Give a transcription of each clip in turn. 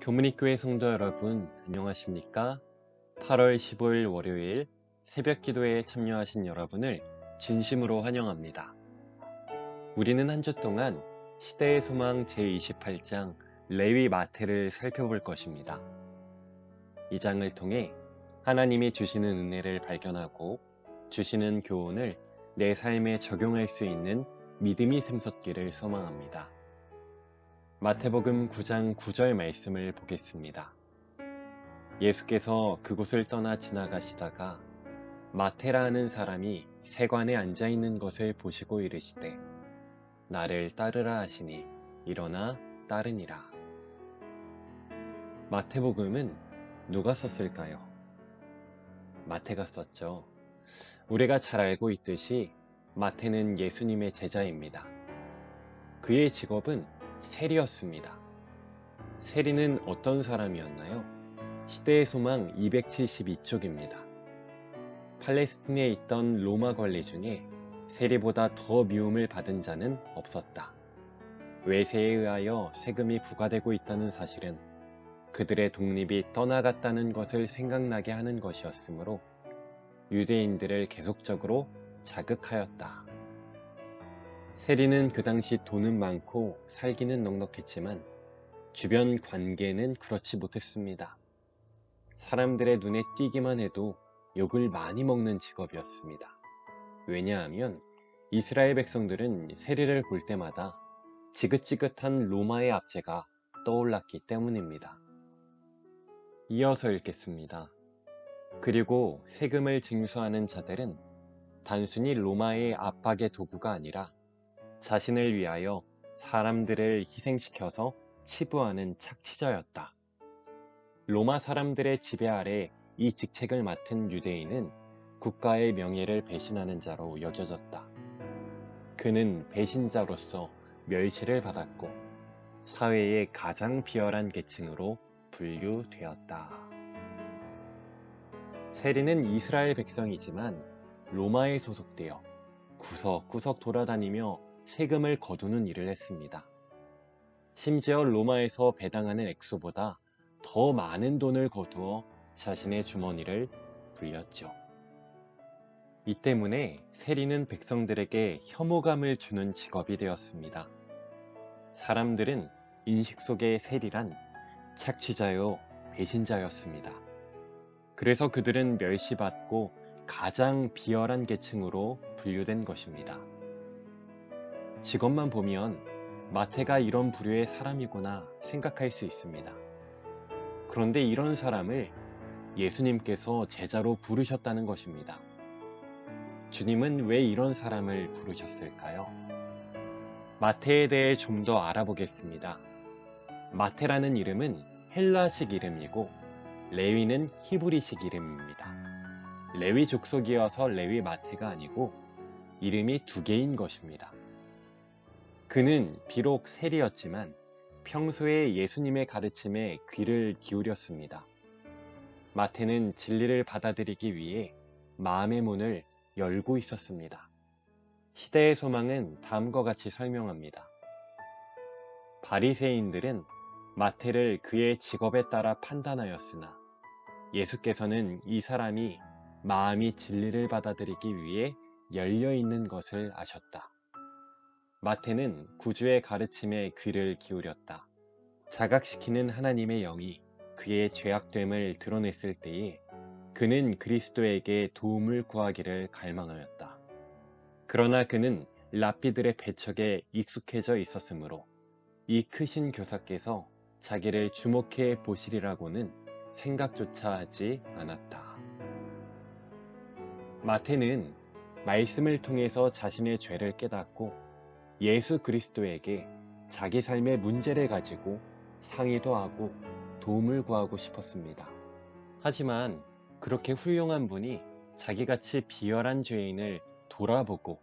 교문이교회 성도 여러분, 안녕하십니까? 8월 15일 월요일 새벽 기도에 참여하신 여러분을 진심으로 환영합니다. 우리는 한 주 동안 시대의 소망 제28장 레위 마태를 살펴볼 것입니다. 이 장을 통해 하나님이 주시는 은혜를 발견하고 주시는 교훈을 내 삶에 적용할 수 있는 믿음이 샘솟기를 소망합니다. 마태복음 9장 9절 말씀을 보겠습니다. 예수께서 그곳을 떠나 지나가시다가 마테라 하는 사람이 세관에 앉아 있는 것을 보시고 이르시되 나를 따르라 하시니 일어나 따르니라. 마태복음은 누가 썼을까요? 마태가 썼죠. 우리가 잘 알고 있듯이 마태는 예수님의 제자입니다. 그의 직업은 세리였습니다. 세리는 어떤 사람이었나요? 시대의 소망 272쪽입니다. 팔레스틴에 있던 로마 관리 중에 세리보다 더 미움을 받은 자는 없었다. 외세에 의하여 세금이 부과되고 있다는 사실은 그들의 독립이 떠나갔다는 것을 생각나게 하는 것이었으므로 유대인들을 계속적으로 자극하였다. 세리는 그 당시 돈은 많고 살기는 넉넉했지만 주변 관계는 그렇지 못했습니다. 사람들의 눈에 띄기만 해도 욕을 많이 먹는 직업이었습니다. 왜냐하면 이스라엘 백성들은 세리를 볼 때마다 지긋지긋한 로마의 압제가 떠올랐기 때문입니다. 이어서 읽겠습니다. 그리고 세금을 징수하는 자들은 단순히 로마의 압박의 도구가 아니라 자신을 위하여 사람들을 희생시켜서 치부하는 착취자였다. 로마 사람들의 지배 아래 이 직책을 맡은 유대인은 국가의 명예를 배신하는 자로 여겨졌다. 그는 배신자로서 멸시를 받았고 사회의 가장 비열한 계층으로 분류되었다. 세리는 이스라엘 백성이지만 로마에 소속되어 구석구석 돌아다니며 세금을 거두는 일을 했습니다. 심지어 로마에서 배당하는 액수보다 더 많은 돈을 거두어 자신의 주머니를 불렸죠. 이 때문에 세리는 백성들에게 혐오감을 주는 직업이 되었습니다. 사람들은 인식 속의 세리란 착취자요, 배신자였습니다. 그래서 그들은 멸시받고 가장 비열한 계층으로 분류된 것입니다. 직업만 보면 마태가 이런 부류의 사람이구나 생각할 수 있습니다. 그런데 이런 사람을 예수님께서 제자로 부르셨다는 것입니다. 주님은 왜 이런 사람을 부르셨을까요? 마태에 대해 좀 더 알아보겠습니다. 마태라는 이름은 헬라식 이름이고 레위는 히브리식 이름입니다. 레위 족속이어서 레위 마태가 아니고 이름이 두 개인 것입니다. 그는 비록 세리였지만 평소에 예수님의 가르침에 귀를 기울였습니다. 마태는 진리를 받아들이기 위해 마음의 문을 열고 있었습니다. 시대의 소망은 다음과 같이 설명합니다. 바리새인들은 마태를 그의 직업에 따라 판단하였으나 예수께서는 이 사람이 마음이 진리를 받아들이기 위해 열려있는 것을 아셨다. 마태는 구주의 가르침에 귀를 기울였다. 자각시키는 하나님의 영이 그의 죄악됨을 드러냈을 때에 그는 그리스도에게 도움을 구하기를 갈망하였다. 그러나 그는 랍비들의 배척에 익숙해져 있었으므로 이 크신 교사께서 자기를 주목해 보시리라고는 생각조차 하지 않았다. 마태는 말씀을 통해서 자신의 죄를 깨닫고 예수 그리스도에게 자기 삶의 문제를 가지고 상의도 하고 도움을 구하고 싶었습니다. 하지만 그렇게 훌륭한 분이 자기같이 비열한 죄인을 돌아보고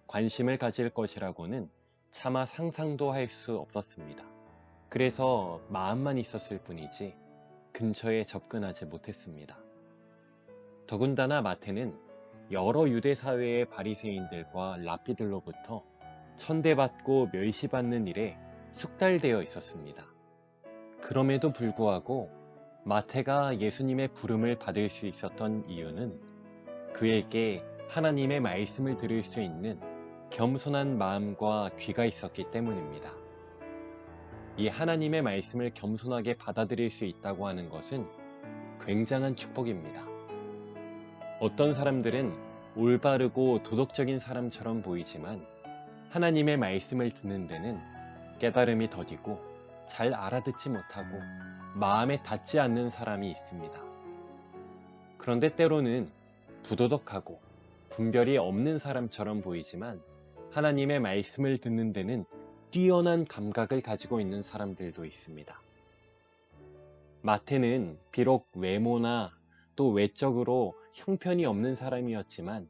관심을 가질 것이라고는 차마 상상도 할 수 없었습니다. 그래서 마음만 있었을 뿐이지 근처에 접근하지 못했습니다. 더군다나 마태는 여러 유대 사회의 바리새인들과 랍비들로부터 천대받고 멸시받는 일에 숙달되어 있었습니다. 그럼에도 불구하고 마태가 예수님의 부름을 받을 수 있었던 이유는 그에게 하나님의 말씀을 들을 수 있는 겸손한 마음과 귀가 있었기 때문입니다. 이 하나님의 말씀을 겸손하게 받아들일 수 있다고 하는 것은 굉장한 축복입니다. 어떤 사람들은 올바르고 도덕적인 사람처럼 보이지만 하나님의 말씀을 듣는 데는 깨달음이 더디고 잘 알아듣지 못하고 마음에 닿지 않는 사람이 있습니다. 그런데 때로는 부도덕하고 분별이 없는 사람처럼 보이지만 하나님의 말씀을 듣는 데는 뛰어난 감각을 가지고 있는 사람들도 있습니다. 마태는 비록 외모나 또 외적으로 형편이 없는 사람이었지만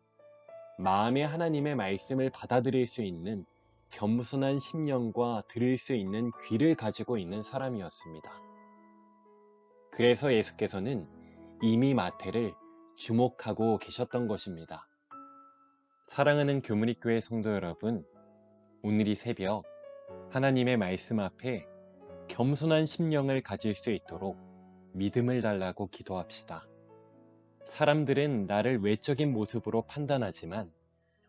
마음에 하나님의 말씀을 받아들일 수 있는 겸손한 심령과 들을 수 있는 귀를 가지고 있는 사람이었습니다. 그래서 예수께서는 이미 마태를 주목하고 계셨던 것입니다. 사랑하는 교문익교회 성도 여러분, 오늘 이 새벽 하나님의 말씀 앞에 겸손한 심령을 가질 수 있도록 믿음을 달라고 기도합시다. 사람들은 나를 외적인 모습으로 판단하지만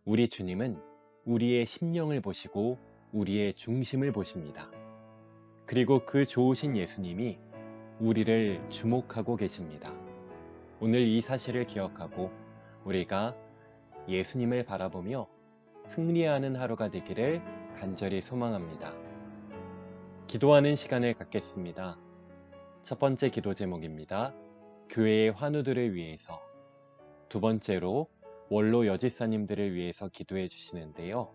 우리 주님은 우리의 심령을 보시고 우리의 중심을 보십니다. 그리고 그 좋으신 예수님이 우리를 주목하고 계십니다. 오늘 이 사실을 기억하고 우리가 예수님을 바라보며 승리하는 하루가 되기를 간절히 소망합니다. 기도하는 시간을 갖겠습니다. 첫 번째 기도 제목입니다. 교회의 환우들을 위해서. 두 번째로 원로 여집사님들을 위해서 기도해 주시는데요.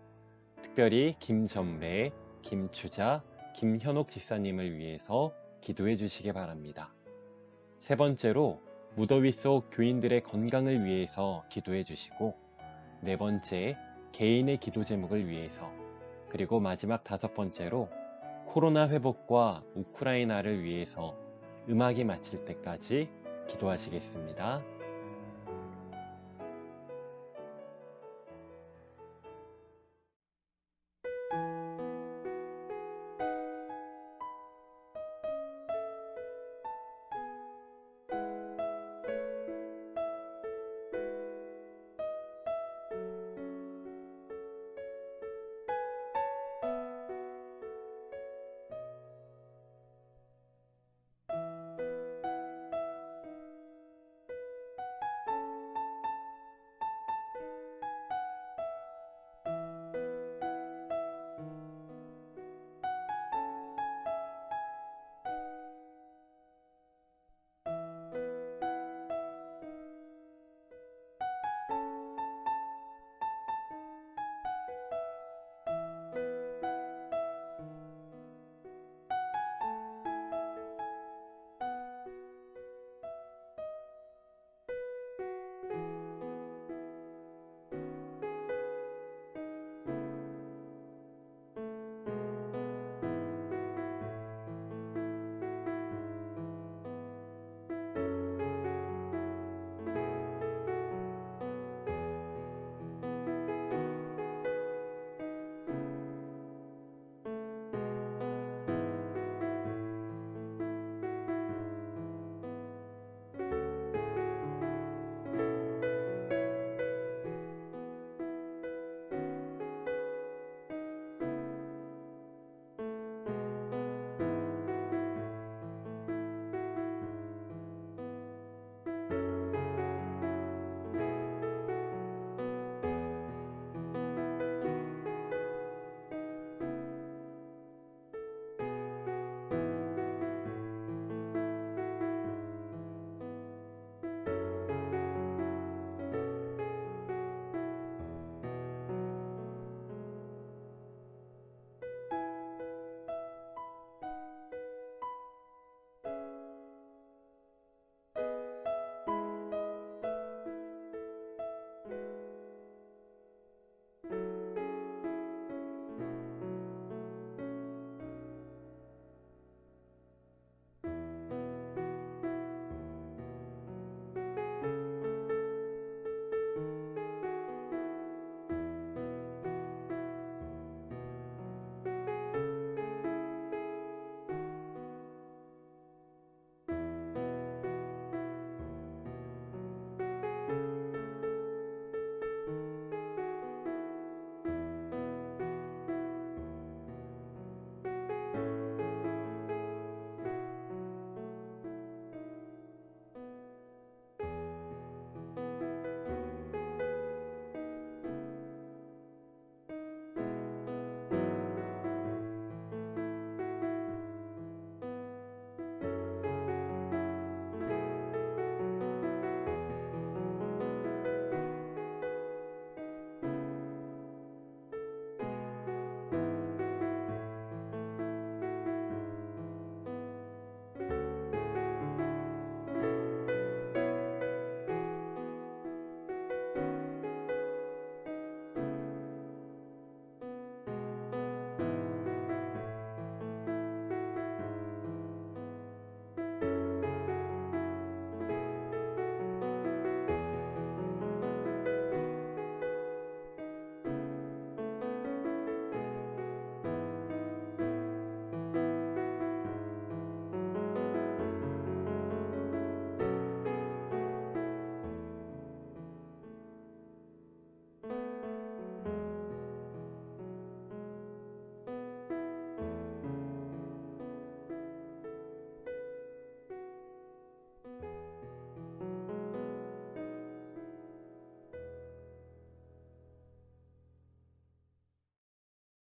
특별히 김점래, 김추자, 김현옥 집사님을 위해서 기도해 주시기 바랍니다. 세 번째로 무더위 속 교인들의 건강을 위해서 기도해 주시고, 네 번째 개인의 기도 제목을 위해서, 그리고 마지막 다섯 번째로 코로나 회복과 우크라이나를 위해서 음악이 마칠 때까지 기도하시겠습니다.